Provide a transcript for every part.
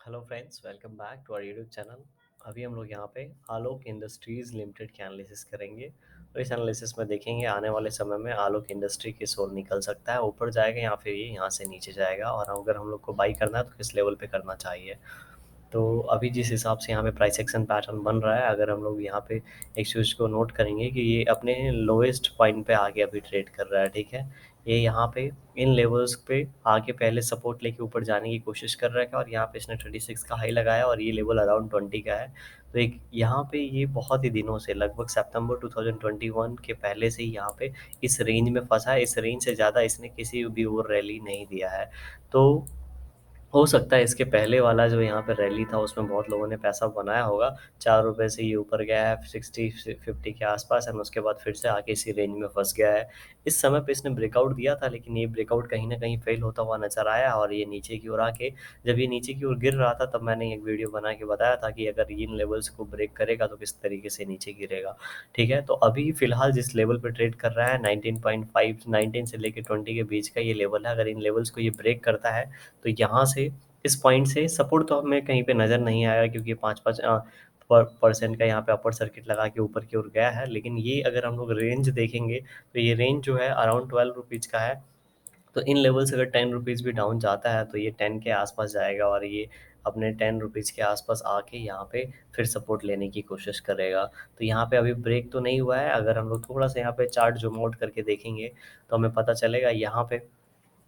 Hello friends, welcome back to our YouTube channel. अभी हम लोग यहाँ पे आलोक इंडस्ट्रीज़ लिमिटेड के एनालिसिस करेंगे। तो इस एनालिसिस में देखेंगे आने वाले समय में आलोक इंडस्ट्री किस ओर निकल सकता है, ऊपर जाएगा या फिर ये यहाँ से नीचे जाएगा, और अगर हम लोग को बाई करना है तो किस लेवल पे करना चाहिए। तो अभी जिस हिसाब से यहाँ पे प्राइस एक्शन पैटर्न बन रहा है, अगर हम लोग यहाँ पे एक चीज़ को नोट करेंगे कि ये अपने लोएस्ट पॉइंट पे आके अभी ट्रेड कर रहा है, ठीक है। ये यहाँ पे इन लेवल्स पे आके पहले सपोर्ट लेके ऊपर जाने की कोशिश कर रहा है, और यहाँ पे इसने 36 का हाई लगाया और ये लेवल अराउंड 20 का है। तो एक यहाँ पे ये बहुत ही दिनों से, लगभग सितंबर 2021 के पहले से ही यहाँ पे इस रेंज में फंसा है। इस रेंज से ज़्यादा इसने किसी भी और रैली नहीं दिया है। तो हो सकता है इसके पहले वाला जो यहाँ पे रैली था उसमें बहुत लोगों ने पैसा बनाया होगा। 4 रुपये से ये ऊपर गया है 60-50 के आसपास, एंड उसके बाद फिर से आके इसी रेंज में फंस गया है। इस समय पे इसने ब्रेकआउट दिया था, लेकिन ये ब्रेकआउट कहीं ना कहीं फेल होता हुआ नजर आया, और ये नीचे की ओर आके, जब ये नीचे की ओर गिर रहा था, तब मैंने एक वीडियो बना के बताया था कि अगर इन लेवल्स को ब्रेक करेगा तो किस तरीके से नीचे गिरेगा। ठीक है, तो अभी फिलहाल जिस लेवल पे ट्रेड कर रहा है 19.5, 19 से लेके 20 के बीच का ये लेवल है। अगर इन लेवल्स को ये ब्रेक करता है तो यहाँ से, इस पॉइंट से सपोर्ट तो हमें कहीं पे नज़र नहीं आया, क्योंकि 5-5 परसेंट का यहाँ पे अपर सर्किट लगा के ऊपर की ओर गया है। लेकिन ये अगर हम लोग रेंज देखेंगे तो ये रेंज जो है अराउंड 12 रुपीज़ का है। तो इन लेवल से अगर 10 रुपीज़ भी डाउन जाता है तो ये 10 के आसपास जाएगा, और ये अपने 10 रुपीज़ के आसपास आके यहाँ पे फिर सपोर्ट लेने की कोशिश करेगा। तो यहाँ पे अभी ब्रेक तो नहीं हुआ है। अगर हम लोग थोड़ा सा यहाँ पे चार्ट जूम आउट करके देखेंगे तो हमें पता चलेगा यहाँ पे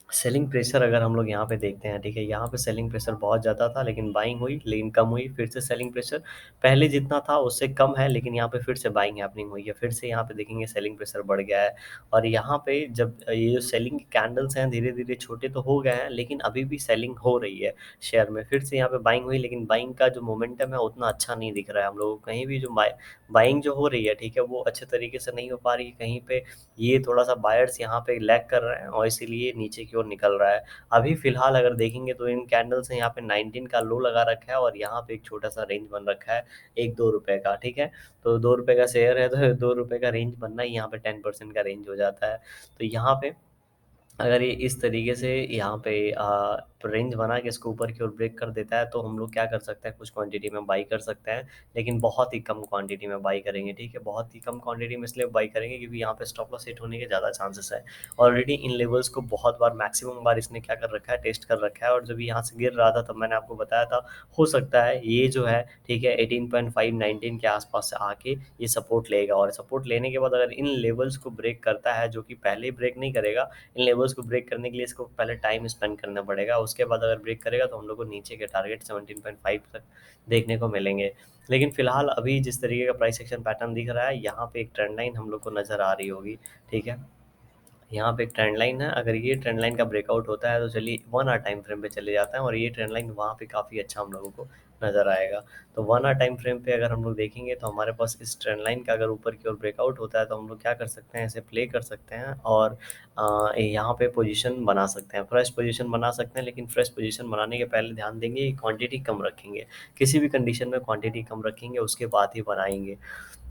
सेलिंग प्रेशर अगर हम लोग यहाँ पे देखते हैं, ठीक है, यहाँ पे सेलिंग प्रेशर बहुत ज़्यादा था, लेकिन बाइंग हुई, लेकिन कम हुई। फिर से सेलिंग प्रेशर पहले जितना था उससे कम है, लेकिन यहाँ पे फिर से बाइंग हैपनिंग हुई है। फिर से यहाँ पे देखेंगे सेलिंग प्रेशर बढ़ गया है। और यहाँ पे जब ये जो सेलिंग कैंडल्स हैं धीरे धीरे छोटे तो हो गए हैं, लेकिन अभी भी सेलिंग हो रही है शेयर में। फिर से यहाँ पे बाइंग हुई, लेकिन बाइंग का जो मोमेंटम है उतना अच्छा नहीं दिख रहा है हम लोगों को कहीं भी। जो बाइंग जो हो रही है, ठीक है, वो अच्छे तरीके से नहीं हो पा रही है कहीं पे। ये थोड़ा सा बायर्स यहाँ पे लैग कर रहे हैं, और इसीलिए नीचे की ओर निकल रहा है। अभी फिलहाल अगर देखेंगे तो इन कैंडल्स ने यहाँ पे 19 का लो लगा रखा है, और यहाँ पे एक छोटा सा रेंज बन रखा है 1-2 रुपए का, ठीक है। तो 2 रुपए का शेयर है तो 2 रुपए का रेंज बनना ही यहाँ पे 10% का रेंज हो जाता है। तो यहाँ पे अगर ये इस तरीके से यहाँ पे रेंज बना के इसको ऊपर की ओर ब्रेक कर देता है, तो हम लोग क्या कर सकते हैं, कुछ क्वांटिटी में बाई कर सकते हैं, लेकिन बहुत ही कम क्वांटिटी में बाई करेंगे, ठीक है। बहुत ही कम क्वांटिटी में इसलिए बाई करेंगे क्योंकि यहाँ पे स्टॉप लॉस हिट होने के ज़्यादा चांसेस है। ऑलरेडी इन लेवल्स को बहुत बार, मैक्सिमम बार इसने क्या कर रखा है, टेस्ट कर रखा है। और जब यहाँ से गिर रहा था तब मैंने आपको बताया था, हो सकता है ये जो है, ठीक है, 18.5, 19 के आसपास से आके ये सपोर्ट लेगा, और सपोर्ट लेने के बाद अगर इन लेवल्स को ब्रेक करता है, जो कि पहले ही ब्रेक नहीं करेगा, इन लेवल्स को ब्रेक करने के लिए इसको पहले टाइम स्पेंड करना पड़ेगा। उसके बाद अगर ब्रेक करेगा तो हम लोग को नीचे के टारगेट 17.5 तक देखने को मिलेंगे। लेकिन फिलहाल अभी जिस तरीके का प्राइस एक्शन पैटर्न दिख रहा है, यहाँ पे एक ट्रेंड लाइन हम लोग को नज़र आ रही होगी, ठीक है। यहाँ पे एक ट्रेंड लाइन है। अगर ये ट्रेंड लाइन का ब्रेकआउट होता है तो चलिए 1 आवर टाइम फ्रेम पे चले जाते हैं, और ये ट्रेंड लाइन वहाँ पे काफ़ी अच्छा हम लोगों को नज़र आएगा। तो 1 आवर टाइम फ्रेम पे अगर हम लोग देखेंगे तो हमारे पास इस ट्रेंड लाइन का अगर ऊपर की ओर ब्रेकआउट होता है तो हम लोग क्या कर सकते हैं, इसे प्ले कर सकते हैं, और यहाँ पे पोजीशन बना सकते हैं, फ्रेश पोजीशन बना सकते हैं। लेकिन फ्रेश पोजीशन बनाने के पहले ध्यान देंगे, क्वांटिटी कम रखेंगे। किसी भी कंडीशन में क्वांटिटी कम रखेंगे, उसके बाद ही बनाएंगे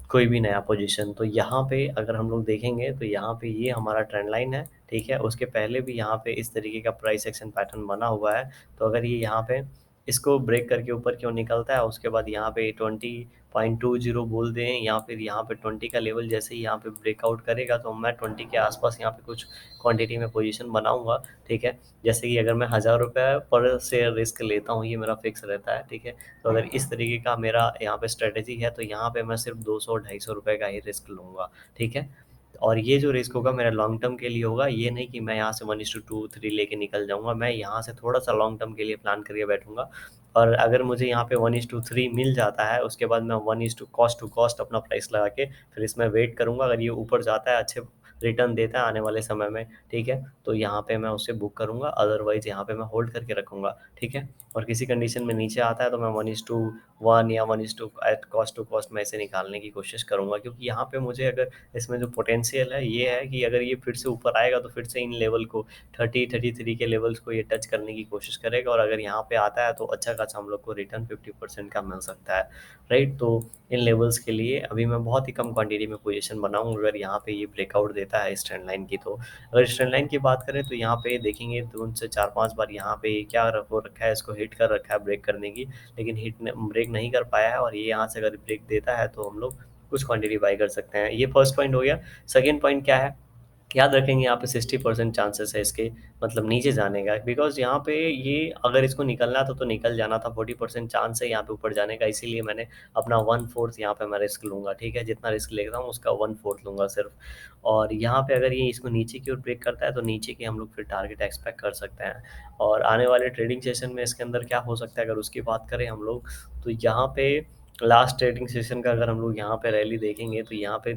कोई भी नया पोजीशन। तो यहाँ पे अगर हम लोग देखेंगे तो यहाँ पे ये हमारा ट्रेंड लाइन है, ठीक है। उसके पहले भी यहाँ पे इस तरीके का प्राइस एक्शन पैटर्न बना हुआ है। तो अगर ये यहाँ पे इसको ब्रेक करके ऊपर क्यों निकलता है, उसके बाद यहाँ पे 20.20 बोल दें, या फिर यहाँ पे 20 का लेवल जैसे ही यहाँ पे ब्रेकआउट करेगा तो मैं 20 के आसपास यहाँ पे कुछ क्वांटिटी में पोजीशन बनाऊंगा, ठीक है। जैसे कि अगर मैं 1000 रुपये पर शेयर रिस्क लेता हूँ, ये मेरा फिक्स रहता है, ठीक है। तो अगर इस तरीके का मेरा यहाँ पे स्ट्रेटेजी है तो यहाँ पे मैं सिर्फ 200-250 रुपये का ही रिस्क लूँगा, ठीक है। और ये जो रिस्क होगा मेरा लॉन्ग टर्म के लिए होगा। ये नहीं कि मैं यहाँ से 1:2, 3 लेके निकल जाऊँगा। मैं यहाँ से थोड़ा सा लॉन्ग टर्म के लिए प्लान करके बैठूंगा। और अगर मुझे यहाँ पे 1:3 मिल जाता है, उसके बाद मैं 1:कॉस्ट टू कॉस्ट अपना प्राइस लगा के फिर इसमें वेट करूँगा। अगर ये ऊपर जाता है, अच्छे रिटर्न देता है आने वाले समय में, ठीक है, तो यहाँ पे मैं उसे बुक करूँगा। अदरवाइज यहाँ पे मैं होल्ड करके रखूँगा, ठीक है। और किसी कंडीशन में नीचे आता है तो मैं 1:1 या 1:2 एट कॉस्ट टू कॉस्ट में इसे निकालने की कोशिश करूँगा, क्योंकि यहाँ पे मुझे, अगर इसमें जो पोटेंशियल है ये है कि अगर ये फिर से ऊपर आएगा तो फिर से इन लेवल को 33 के लेवल्स को ये टच करने की कोशिश करेगा, और अगर यहाँ पे आता है तो अच्छा खासा हम लोग को रिटर्न 50% का मिल सकता है, राइट। तो इन लेवल्स के लिए अभी मैं बहुत ही कम क्वांटिटी में पोजीशन बनाऊँ। अगर यहाँ पे ये ब्रेकआउट देता है इस ट्रेंड लाइन की। तो अगर इस ट्रेंड लाइन की बात करें तो यहाँ पे देखेंगे तो उनसे 4-5 बार यहाँ पे क्या हो रखा है, इसको हिट कर रखा है ब्रेक करने की, लेकिन ब्रेक नहीं कर पाया है, और ये यहाँ से अगर ब्रेक देता है तो हम लोग कुछ क्वांटिटी बाई कर सकते हैं। ये फर्स्ट पॉइंट हो गया। सेकंड पॉइंट क्या है, याद रखेंगे यहाँ पे 60% चांसेस है इसके मतलब नीचे जाने का, बिकॉज यहाँ पे ये अगर इसको निकलना था तो निकल जाना था। 40% चांस है यहाँ पे ऊपर जाने का, इसीलिए मैंने अपना 1/4 यहाँ पे मैं रिस्क लूंगा। ठीक है, जितना रिस्क ले रहा हूँ उसका 1/4 लूंगा सिर्फ। और यहाँ पे अगर ये इसको नीचे की ओर ब्रेक करता है तो नीचे की हम लोग फिर टारगेट एक्सपेक्ट कर सकते हैं। और आने वाले ट्रेडिंग सेशन में इसके अंदर क्या हो सकता है अगर उसकी बात करें हम लोग, तो यहाँ पे लास्ट ट्रेडिंग सेशन का अगर हम लोग यहाँ पे रैली देखेंगे तो यहाँ पे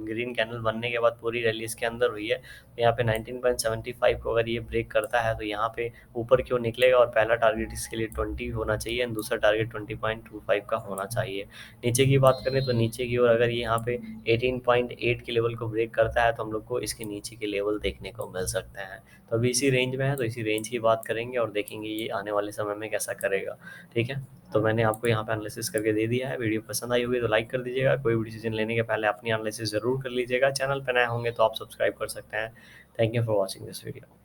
ग्रीन कैंडल बनने के बाद पूरी रैली इसके अंदर हुई है। तो यहाँ पे 19.75 को अगर ये ब्रेक करता है तो यहाँ पे ऊपर क्यों निकलेगा, और पहला टारगेट इसके लिए 20 होना चाहिए, और दूसरा टारगेट 20.25 का होना चाहिए। नीचे की बात करें तो नीचे की ओर अगर ये यहाँ पे 18.8 के लेवल को ब्रेक करता है तो हम लोग को इसके नीचे के लेवल देखने को मिल सकते हैं। तो अभी इसी रेंज में है, तो इसी रेंज की बात करेंगे और देखेंगे ये आने वाले समय में कैसा करेगा। ठीक है, तो मैंने आपको यहाँ पे एनालिसिस करके दे दिया है। वीडियो पसंद आई होगी तो लाइक कर दीजिएगा। कोई भी डिसीजन लेने के पहले अपनी एनालिसिस ज़रूर कर लीजिएगा। चैनल पर नए होंगे तो आप सब्सक्राइब कर सकते हैं। Thank you for watching this video.